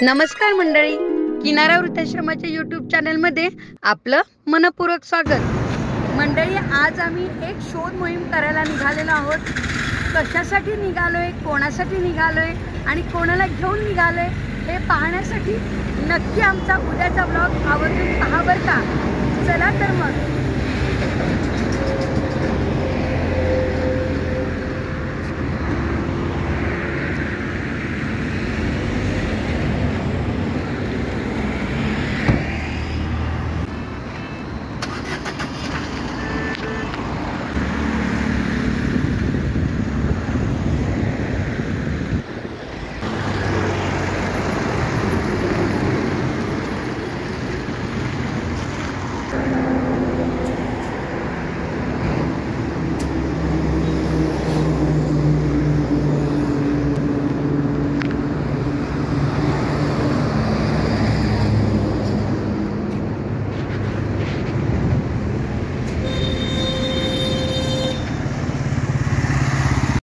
नमस्कार मंडळी, किनारा वृद्धाश्रमाच्या यूट्यूब चॅनलमध्ये आपलं मनपूर्वक स्वागत। मंडळी, आज आम्ही एक शोध मोहीम करायला निघालेलो आहोत। कशासाठी निघालोय, कोणासाठी निघालोय आणि कोणाला घेऊन निघालोय हे पाहण्यासाठी नक्की आमचा उद्याचा ब्लॉग आवर्जून पहा बरं का। चला तर मग